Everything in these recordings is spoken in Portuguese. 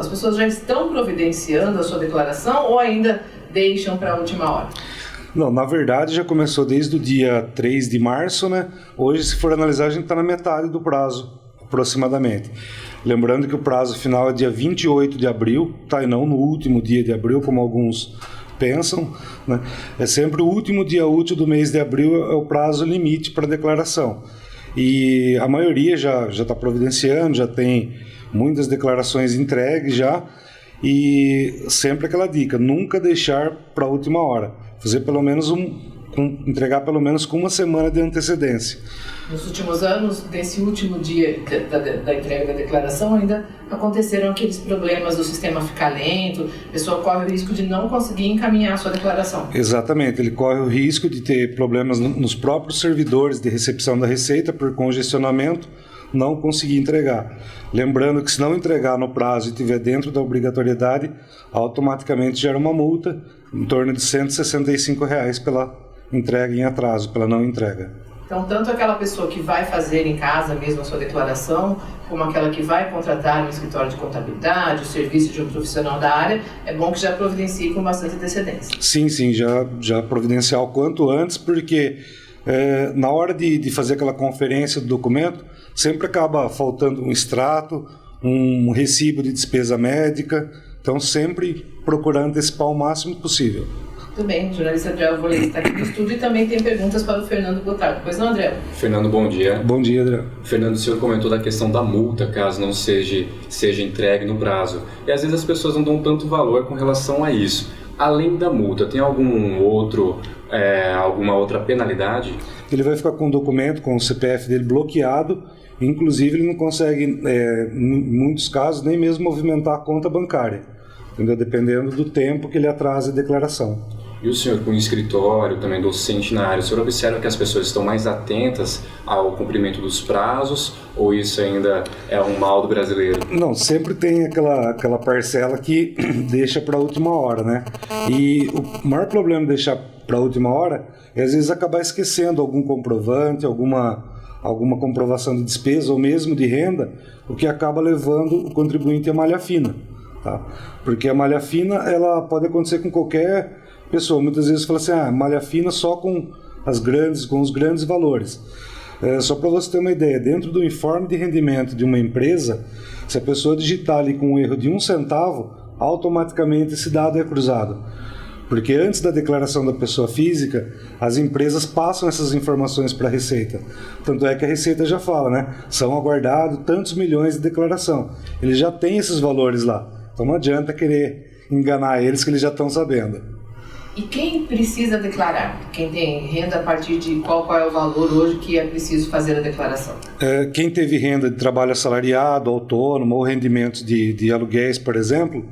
As pessoas já estão providenciando a sua declaração ou ainda deixam para a última hora? Não, na verdade já começou desde o dia 3 de março, né? Hoje, se for analisar, a gente está na metade do prazo, aproximadamente. Lembrando que o prazo final é dia 28 de abril, tá? E não no último dia de abril, como alguns pensam, né? É sempre o último dia útil do mês de abril é o prazo limite para declaração. E a maioria já está providenciando, já tem muitas declarações entregues já, e sempre aquela dica, nunca deixar para a última hora, fazer pelo menos entregar pelo menos com uma semana de antecedência. Nos últimos anos, nesse último dia da entrega da declaração, ainda aconteceram aqueles problemas do sistema ficar lento, a pessoa corre o risco de não conseguir encaminhar a sua declaração. Exatamente, ele corre o risco de ter problemas nos próprios servidores de recepção da Receita por congestionamento, não conseguir entregar. Lembrando que se não entregar no prazo e estiver dentro da obrigatoriedade, automaticamente gera uma multa em torno de R$ 165 pela entrega em atraso, pela não entrega. Então, tanto aquela pessoa que vai fazer em casa mesmo a sua declaração, como aquela que vai contratar um escritório de contabilidade, o serviço de um profissional da área, é bom que já providencie com bastante antecedência. Sim, já providenciar o quanto antes, porque na hora de fazer aquela conferência do documento, sempre acaba faltando um extrato, um recibo de despesa médica, então sempre procurar antecipar o máximo possível. Muito bem, o jornalista André Arboleda está aqui no estúdio e também tem perguntas para o Fernando Gotardo. Pois não, André? Fernando, bom dia. Bom dia, André. Fernando, o senhor comentou da questão da multa, caso não seja entregue no prazo. E às vezes as pessoas não dão tanto valor com relação a isso. Além da multa, tem alguma outra penalidade? Ele vai ficar com o documento, com o CPF dele bloqueado, inclusive ele não consegue, em muitos casos, nem mesmo movimentar a conta bancária, entendeu? Dependendo do tempo que ele atrasa a declaração. E o senhor, com escritório, também docente na área, o senhor observa que as pessoas estão mais atentas ao cumprimento dos prazos, ou isso ainda é um mal do brasileiro? Não, sempre tem aquela parcela que deixa para a última hora, né? E o maior problema de deixar para a última hora é às vezes acabar esquecendo algum comprovante, alguma comprovação de despesa ou mesmo de renda, o que acaba levando o contribuinte à malha fina, tá? Porque a malha fina ela pode acontecer com qualquer pessoa. Muitas vezes fala assim, malha fina só com os grandes valores. Só para você ter uma ideia, dentro do informe de rendimento de uma empresa, se a pessoa digitar ali com um erro de 1 centavo, automaticamente esse dado é cruzado. Porque antes da declaração da pessoa física, as empresas passam essas informações para a Receita. Tanto é que a Receita já fala, né? São aguardados tantos milhões de declaração. Eles já têm esses valores lá. Então não adianta querer enganar eles que eles já estão sabendo. E quem precisa declarar? Quem tem renda, a partir de qual é o valor hoje que é preciso fazer a declaração? Quem teve renda de trabalho assalariado, autônomo ou rendimentos de aluguéis, por exemplo,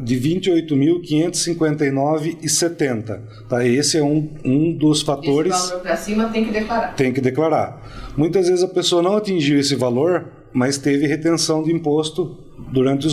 de R$ 28.559,70. Tá? Esse é um dos fatores. Esse valor para cima tem que declarar. Tem que declarar. Muitas vezes a pessoa não atingiu esse valor, mas teve retenção de imposto durante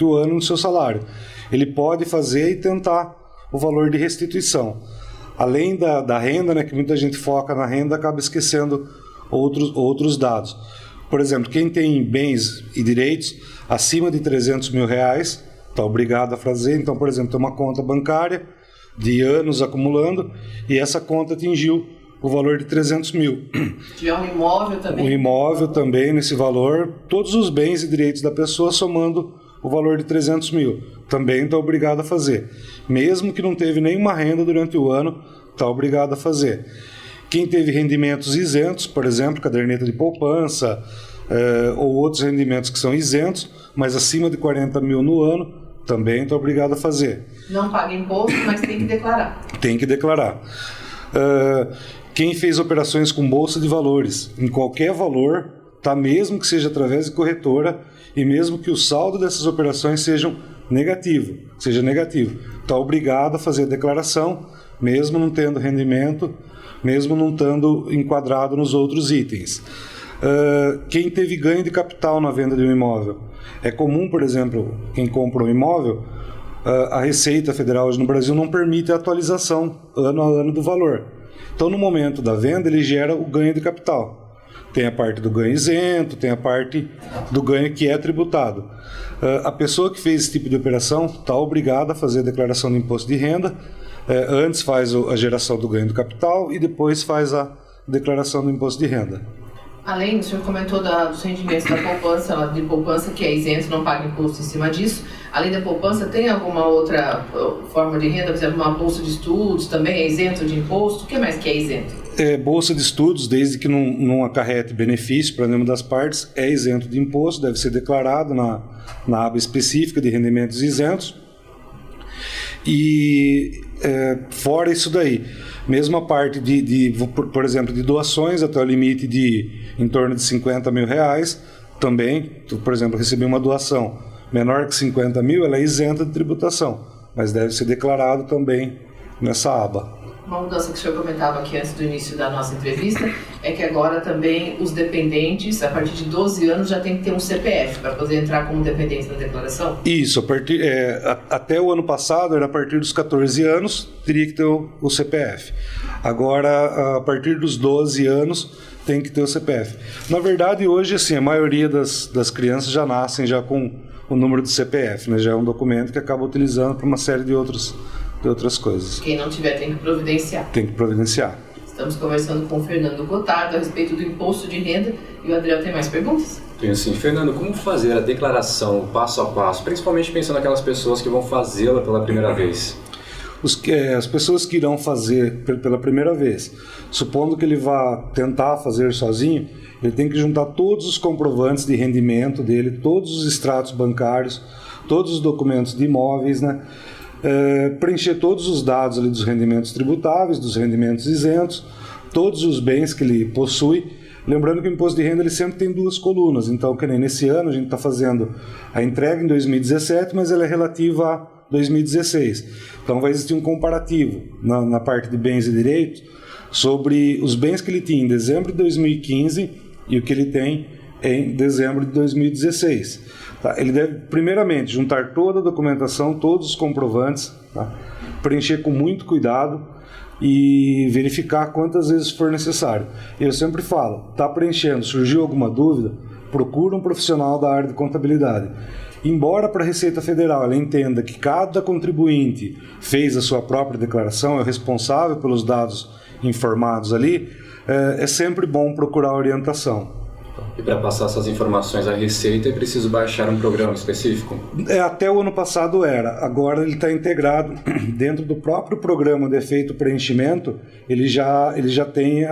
o ano no seu salário. Ele pode fazer e tentar o valor de restituição. Além da renda, né, que muita gente foca na renda, acaba esquecendo outros dados. Por exemplo, quem tem bens e direitos acima de R$300 mil está obrigado a fazer. Então, por exemplo, tem uma conta bancária de anos acumulando e essa conta atingiu o valor de 300 mil. Se tiver um imóvel também? Um imóvel também nesse valor, todos os bens e direitos da pessoa somando o valor de 300 mil. Também está obrigado a fazer. Mesmo que não teve nenhuma renda durante o ano, está obrigado a fazer. Quem teve rendimentos isentos, por exemplo, caderneta de poupança, ou outros rendimentos que são isentos, mas acima de 40 mil no ano, também está obrigado a fazer. Não paga imposto, mas tem que declarar. Tem que declarar. Quem fez operações com bolsa de valores, em qualquer valor, tá, mesmo que seja através de corretora, e mesmo que o saldo dessas operações seja negativo, está obrigado a fazer a declaração, mesmo não tendo rendimento, mesmo não estando enquadrado nos outros itens. Quem teve ganho de capital na venda de um imóvel. É comum, por exemplo, quem compra um imóvel, a Receita Federal hoje no Brasil não permite a atualização ano a ano do valor. Então, no momento da venda, ele gera o ganho de capital. Tem a parte do ganho isento, tem a parte do ganho que é tributado. A pessoa que fez esse tipo de operação está obrigada a fazer a declaração do imposto de renda. Antes faz a geração do ganho do capital e depois faz a declaração do imposto de renda. Além, o senhor comentou dos rendimentos da poupança, que é isento, não paga imposto em cima disso. Além da poupança, tem alguma outra forma de renda? Por exemplo, uma bolsa de estudos também é isento de imposto? O que mais que é isento? Bolsa de estudos, desde que não acarrete benefício para nenhuma das partes, é isento de imposto, deve ser declarado na aba específica de rendimentos isentos. E fora isso daí, mesmo a parte por exemplo, de doações até o limite de em torno de 50 mil reais, também, por exemplo, receber uma doação menor que 50 mil, ela é isenta de tributação, mas deve ser declarado também nessa aba. Uma mudança que o senhor comentava aqui antes do início da nossa entrevista é que agora também os dependentes, a partir de 12 anos, já tem que ter um CPF para poder entrar como dependente na declaração? Isso, até o ano passado, era a partir dos 14 anos, teria que ter o CPF. Agora, a partir dos 12 anos, tem que ter o CPF. Na verdade, hoje, assim, a maioria das crianças já nascem já com o número do CPF, né? Já é um documento que acaba utilizando para uma série de outras coisas. Quem não tiver tem que providenciar. Tem que providenciar. Estamos conversando com o Fernando Gotardo a respeito do imposto de renda e o Adriel tem mais perguntas? Tenho sim. Fernando, como fazer a declaração passo a passo, principalmente pensando naquelas pessoas que vão fazê-la pela primeira vez? As pessoas que irão fazer pela primeira vez, supondo que ele vá tentar fazer sozinho, ele tem que juntar todos os comprovantes de rendimento dele, todos os extratos bancários, todos os documentos de imóveis, né? Preencher todos os dados ali dos rendimentos tributáveis, dos rendimentos isentos, todos os bens que ele possui. Lembrando que o imposto de renda ele sempre tem duas colunas, então que nem nesse ano a gente está fazendo a entrega em 2017, mas ela é relativa a 2016. Então vai existir um comparativo na parte de bens e direitos sobre os bens que ele tinha em dezembro de 2015 e o que ele tem em dezembro de 2016. Tá? Ele deve, primeiramente, juntar toda a documentação, todos os comprovantes, tá? Preencher com muito cuidado e verificar quantas vezes for necessário. Eu sempre falo, está preenchendo, surgiu alguma dúvida, procura um profissional da área de contabilidade. Embora para a Receita Federal ela entenda que cada contribuinte fez a sua própria declaração, é responsável pelos dados informados ali, é sempre bom procurar orientação. E para passar essas informações à Receita é preciso baixar um programa específico? Até o ano passado era, agora ele está integrado dentro do próprio programa de efeito preenchimento, ele já tem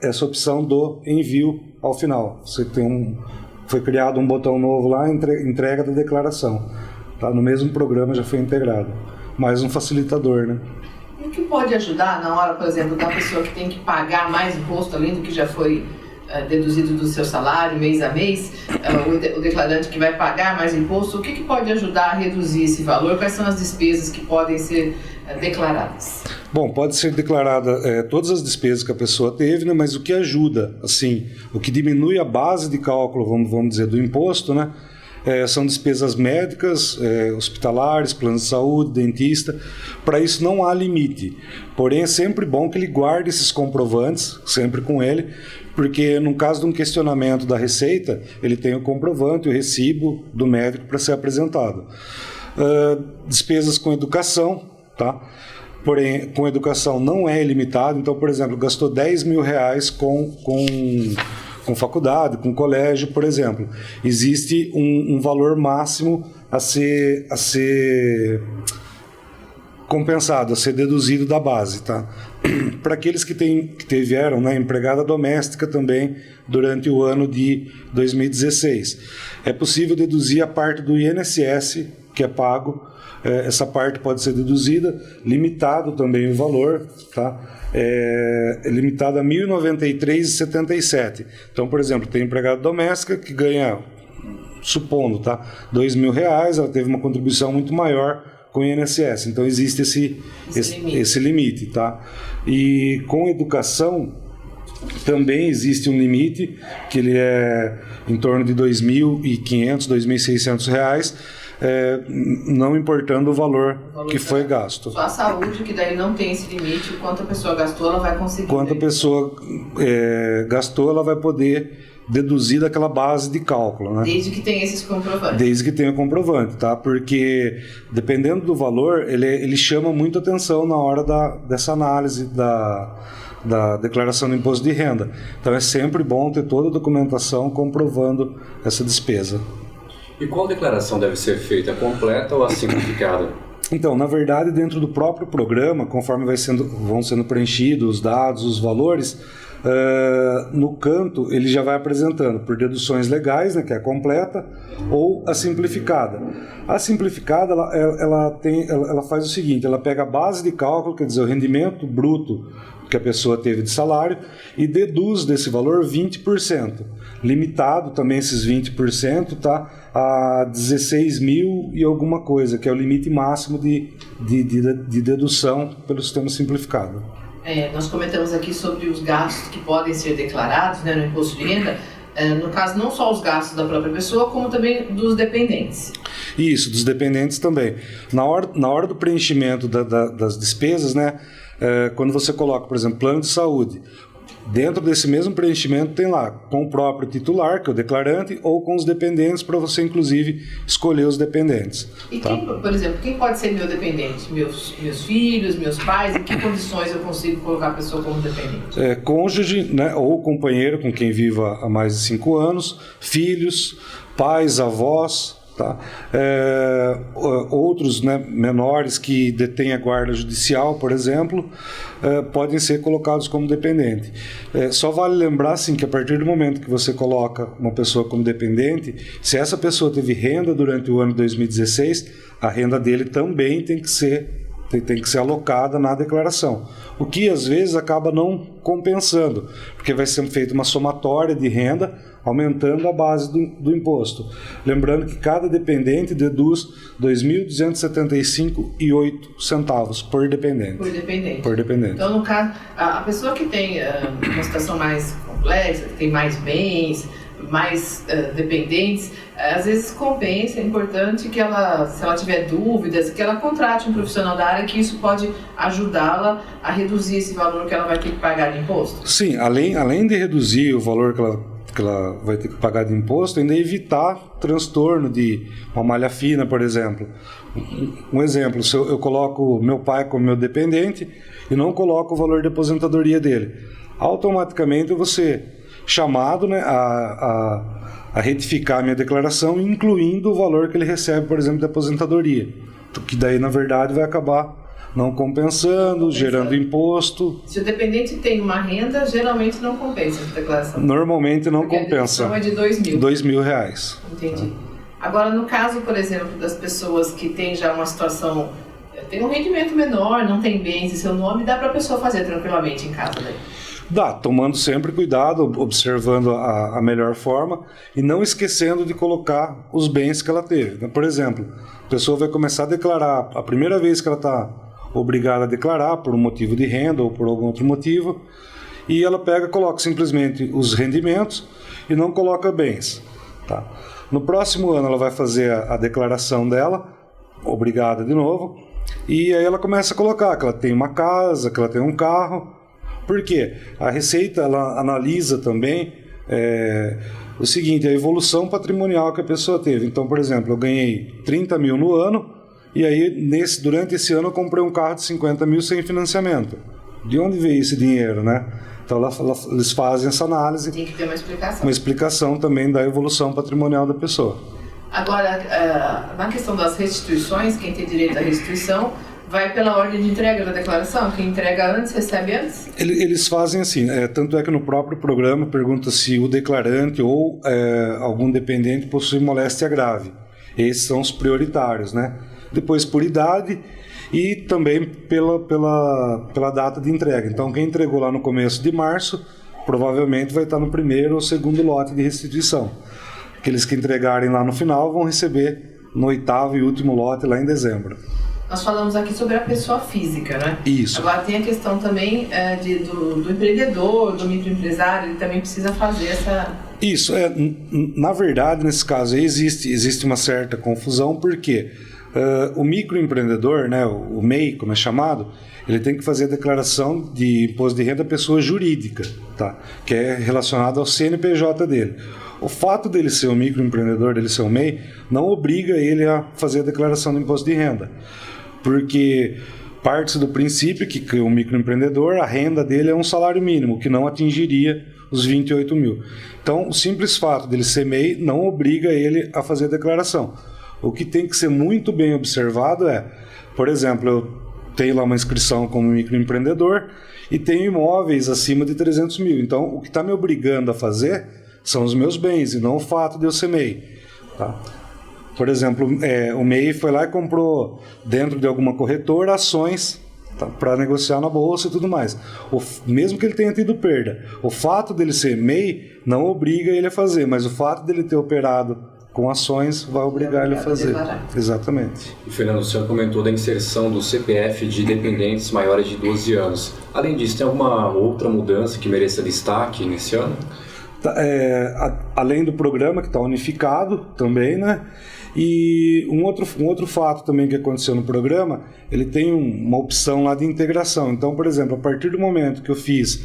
essa opção do envio ao final. Você foi criado um botão novo lá, entrega da declaração. Tá? No mesmo programa já foi integrado. Mais um facilitador, né? E o que pode ajudar na hora, por exemplo, da pessoa que tem que pagar mais imposto além do que já foi deduzido do seu salário mês a mês, o declarante que vai pagar mais imposto, o que pode ajudar a reduzir esse valor? Quais são as despesas que podem ser declaradas? Bom, pode ser declarada todas as despesas que a pessoa teve, né, mas o que ajuda, assim, o que diminui a base de cálculo, vamos dizer, do imposto, né, são despesas médicas, hospitalares, plano de saúde, dentista. Para isso não há limite, porém é sempre bom que ele guarde esses comprovantes, sempre com ele, porque no caso de um questionamento da Receita, ele tem o comprovante, o recibo do médico para ser apresentado. Despesas com educação, tá? Porém, com educação não é ilimitado, então, por exemplo, gastou 10 mil reais com faculdade, com colégio, por exemplo. Existe um valor máximo a ser compensado, a ser deduzido da base, tá? Para aqueles que tiveram, né, empregada doméstica também durante o ano de 2016. É possível deduzir a parte do INSS que é pago, essa parte pode ser deduzida, limitado também o valor, tá? É limitado a R$ 1.093,77. Então, por exemplo, tem empregada doméstica que ganha, supondo, tá, R$ 2.000, ela teve uma contribuição muito maior com o INSS, então existe esse limite, tá? E com educação também existe um limite, que ele é em torno de R$ 2.500, R$ 2.600, não importando o valor que foi gasto. Só a saúde, que daí não tem esse limite, quanto a pessoa gastou, ela vai conseguir. Quanto a pessoa gastou, ela vai poder deduzir daquela base de cálculo, né? Desde que tenha esses comprovantes. Desde que tenha o comprovante, tá? Porque dependendo do valor, ele chama muito atenção na hora dessa análise da declaração do imposto de renda. Então é sempre bom ter toda a documentação comprovando essa despesa. E qual declaração deve ser feita, a completa ou a simplificada? Então, na verdade, dentro do próprio programa, conforme vão sendo preenchidos os dados, os valores, no canto ele já vai apresentando por deduções legais, né, que é a completa, ou a simplificada. A simplificada ela faz o seguinte: ela pega a base de cálculo, quer dizer, o rendimento bruto que a pessoa teve de salário, e deduz desse valor 20%. Limitado também esses 20%, tá, a 16 mil e alguma coisa, que é o limite máximo de dedução pelo sistema simplificado. Nós comentamos aqui sobre os gastos que podem ser declarados, né, no imposto de renda, no caso não só os gastos da própria pessoa, como também dos dependentes. Isso, dos dependentes também. Na hora do preenchimento das despesas, né, quando você coloca, por exemplo, plano de saúde, dentro desse mesmo preenchimento tem lá com o próprio titular, que é o declarante, ou com os dependentes, para você inclusive escolher os dependentes. E tá? por exemplo, quem pode ser meu dependente? Meus filhos, meus pais? Em que condições eu consigo colocar a pessoa como dependente? Cônjuge, né, ou companheiro com quem viva há mais de 5 anos, filhos, pais, avós. Tá? Outros, né, menores que detêm a guarda judicial, por exemplo, podem ser colocados como dependente. Só vale lembrar assim, que a partir do momento que você coloca uma pessoa como dependente, se essa pessoa teve renda durante o ano de 2016, a renda dele também tem que ser alocada na declaração, o que às vezes acaba não compensando, porque vai ser feita uma somatória de renda, aumentando a base do imposto. Lembrando que cada dependente deduz R$ 2.275,08 por dependente. Por dependente. Então, no caso, a pessoa que tem uma situação mais complexa, que tem mais bens, mais dependentes, às vezes compensa, é importante que ela, se ela tiver dúvidas, que ela contrate um profissional da área, que isso pode ajudá-la a reduzir esse valor que ela vai ter que pagar de imposto. Sim, além de reduzir o valor que ela vai ter que pagar de imposto, ainda evitar transtorno de uma malha fina, por exemplo. Um exemplo, se eu coloco meu pai como meu dependente e não coloco o valor de aposentadoria dele, automaticamente eu vou ser chamado, né, a retificar a minha declaração, incluindo o valor que ele recebe, por exemplo, de aposentadoria, que daí, na verdade, vai acabar não compensando, gerando imposto. Se o dependente tem uma renda, geralmente não compensa a declaração. Normalmente não porque compensa. A dedução é de R$2.000. Entendi. Agora, no caso, por exemplo, das pessoas que têm já uma situação, tem um rendimento menor, não tem bens em seu nome, dá para a pessoa fazer tranquilamente em casa daí? Dá, tomando sempre cuidado, observando a melhor forma e não esquecendo de colocar os bens que ela teve. Por exemplo, a pessoa vai começar a declarar, a primeira vez que ela está obrigada a declarar por um motivo de renda ou por algum outro motivo, e ela coloca simplesmente os rendimentos e não coloca bens. Tá? No próximo ano ela vai fazer a declaração dela, obrigada de novo, e aí ela começa a colocar que ela tem uma casa, que ela tem um carro. Por quê? A Receita ela analisa também o seguinte, a evolução patrimonial que a pessoa teve. Então, por exemplo, eu ganhei 30 mil no ano, e aí durante esse ano eu comprei um carro de 50 mil sem financiamento. De onde veio esse dinheiro, né? Então eles fazem essa análise. Tem que ter uma explicação. Uma explicação também da evolução patrimonial da pessoa. Agora, na questão das restituições, quem tem direito à restituição vai pela ordem de entrega da declaração? Quem entrega antes, recebe antes? Eles fazem assim, tanto é que no próprio programa pergunta se o declarante ou algum dependente possui moléstia grave. Esses são os prioritários, né? Depois por idade e também pela data de entrega. Então quem entregou lá no começo de março provavelmente vai estar no primeiro ou segundo lote de restituição. Aqueles que entregarem lá no final vão receber no 8º e último lote lá em dezembro. Nós falamos aqui sobre a pessoa física, né? Isso. Agora tem a questão também do empreendedor, do microempresário, ele também precisa fazer essa Isso, na verdade, nesse caso aí existe uma certa confusão, porque o microempreendedor, né, o MEI, como é chamado, ele tem que fazer a declaração de imposto de renda pessoa jurídica, tá? Que é relacionado ao CNPJ dele. O fato dele ser um microempreendedor, dele ser um MEI, não obriga ele a fazer a declaração do imposto de renda, porque parte do princípio que o microempreendedor, a renda dele é um salário mínimo, que não atingiria os 28 mil. Então, o simples fato dele ser MEI não obriga ele a fazer a declaração. O que tem que ser muito bem observado é, por exemplo, eu tenho lá uma inscrição como microempreendedor e tenho imóveis acima de 300 mil. Então, o que está me obrigando a fazer são os meus bens e não o fato de eu ser MEI. Tá? Por exemplo, o MEI foi lá e comprou dentro de alguma corretora ações, tá, para negociar na bolsa e tudo mais. Mesmo que ele tenha tido perda, o fato dele ser MEI não obriga ele a fazer, mas o fato dele ter operado com ações vai obrigar ele a fazer. Exatamente. E Fernando, o senhor comentou da inserção do CPF de dependentes maiores de 12 anos. Além disso, tem alguma outra mudança que mereça destaque nesse ano? Além do programa que está unificado também, né? E um outro fato também que aconteceu no programa, ele tem uma opção lá de integração. Então, por exemplo, a partir do momento que eu fiz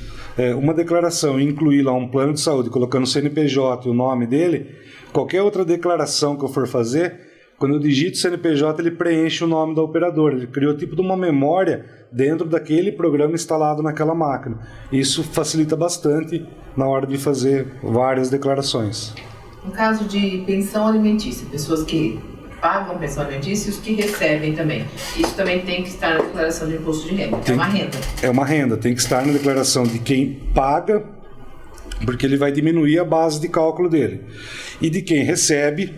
uma declaração e incluí lá um plano de saúde, colocando o CNPJ e o nome dele, qualquer outra declaração que eu for fazer, quando eu digito o CNPJ, ele preenche o nome da operadora. Ele criou tipo de uma memória dentro daquele programa instalado naquela máquina. Isso facilita bastante na hora de fazer várias declarações. No caso de pensão alimentícia, pessoas que pagam pensão alimentícia e os que recebem também. Isso também tem que estar na declaração de imposto de renda. É uma renda. É uma renda, tem que estar na declaração de quem paga, porque ele vai diminuir a base de cálculo dele. E de quem recebe,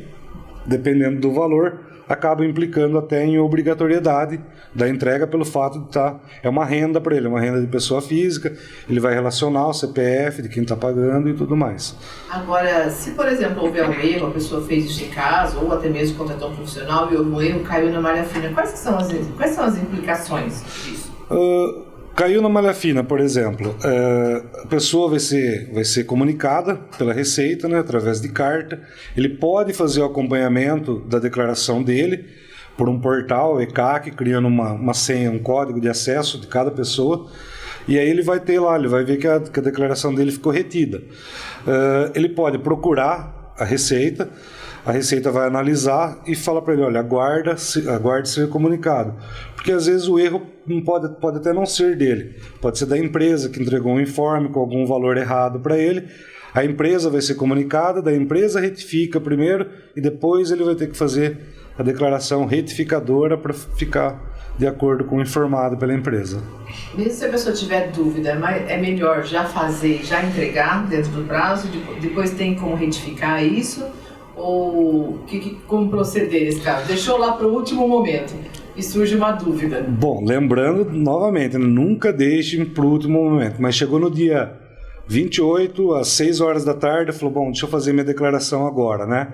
dependendo do valor, acaba implicando até em obrigatoriedade da entrega pelo fato de é uma renda para ele, é uma renda de pessoa física, ele vai relacionar o CPF de quem está pagando e tudo mais. Agora, se por exemplo houver um erro, a pessoa fez isso em casa, ou até mesmo contratou um profissional e houve um erro, caiu na malha fina, quais são as implicações disso? Caiu na malha fina, por exemplo, a pessoa vai ser comunicada pela Receita, né, através de carta. Ele pode fazer o acompanhamento da declaração dele por um portal, ECAC, criando uma senha, um código de acesso de cada pessoa. E aí ele vai ter lá, ele vai ver que a declaração dele ficou retida. Ele pode procurar a Receita vai analisar e fala para ele, olha, aguarde ser comunicado. Porque às vezes o erro pode até não ser dele, pode ser da empresa que entregou um informe com algum valor errado para ele. A empresa vai ser comunicada, da empresa retifica primeiro e depois ele vai ter que fazer a declaração retificadora para ficar de acordo com o informado pela empresa. Mesmo se a pessoa tiver dúvida, é melhor já fazer, já entregar dentro do prazo, depois tem como retificar isso? Ou como proceder nesse caso? Deixou lá para o último momento e surge uma dúvida. Bom, lembrando novamente, nunca deixe para o último momento, mas chegou no dia 28, às 6 horas da tarde, falou, bom, deixa eu fazer minha declaração agora, né?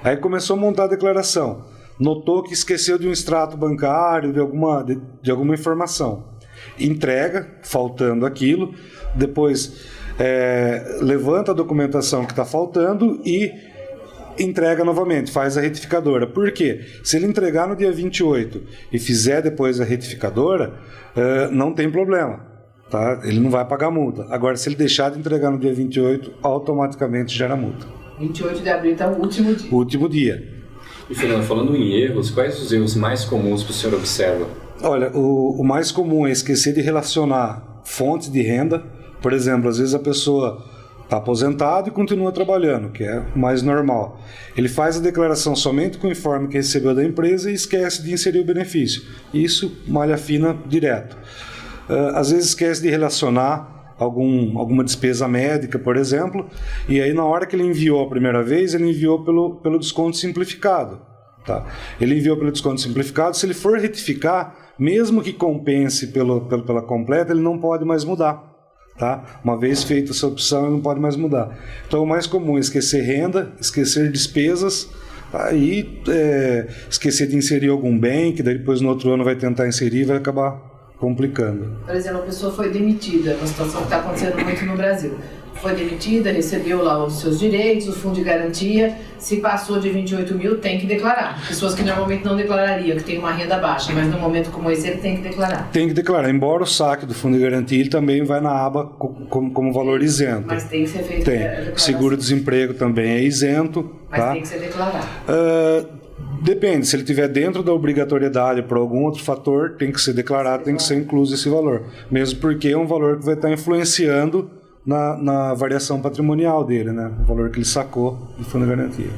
Aí começou a montar a declaração, notou que esqueceu de um extrato bancário, de alguma informação. Entrega, faltando aquilo, depois levanta a documentação que está faltando e entrega novamente, faz a retificadora. Por quê? Se ele entregar no dia 28 e fizer depois a retificadora, não tem problema, tá? Ele não vai pagar multa. Agora, se ele deixar de entregar no dia 28, automaticamente gera multa. 28 de abril está o último dia. O último dia. E Fernando, falando em erros, quais os erros mais comuns que o senhor observa? Olha, o mais comum é esquecer de relacionar fontes de renda. Por exemplo, às vezes a pessoa está aposentado e continua trabalhando, que é mais normal. Ele faz a declaração somente com o informe que recebeu da empresa e esquece de inserir o benefício. Isso, malha fina, direto. Às vezes esquece de relacionar alguma despesa médica, por exemplo, e aí na hora que ele enviou a primeira vez, ele enviou pelo desconto simplificado. Tá? Ele enviou pelo desconto simplificado, se ele for retificar, mesmo que compense pela completa, ele não pode mais mudar. Tá? Uma vez feita essa opção, ele não pode mais mudar. Então, o mais comum é esquecer renda, esquecer despesas, tá? E esquecer de inserir algum bem, que daí depois no outro ano vai tentar inserir e vai acabar complicando. Por exemplo, a pessoa foi demitida, uma situação que está acontecendo muito no Brasil. foi demitida, recebeu lá os seus direitos, o fundo de garantia, se passou de 28 mil, tem que declarar. Pessoas que normalmente não declarariam, que tem uma renda baixa, mas num momento como esse ele tem que declarar. Tem que declarar, embora o saque do fundo de garantia ele também vai na aba como valor isento. Mas tem que ser feito. Tem. Seguro-desemprego também é isento. Mas tá? tem que ser declarado. Depende, se ele estiver dentro da obrigatoriedade por algum outro fator, tem que ser declarado, tem que ser incluso esse valor. Mesmo porque é um valor que vai estar influenciando na variação patrimonial dele, né? O valor que ele sacou do fundo de garantia.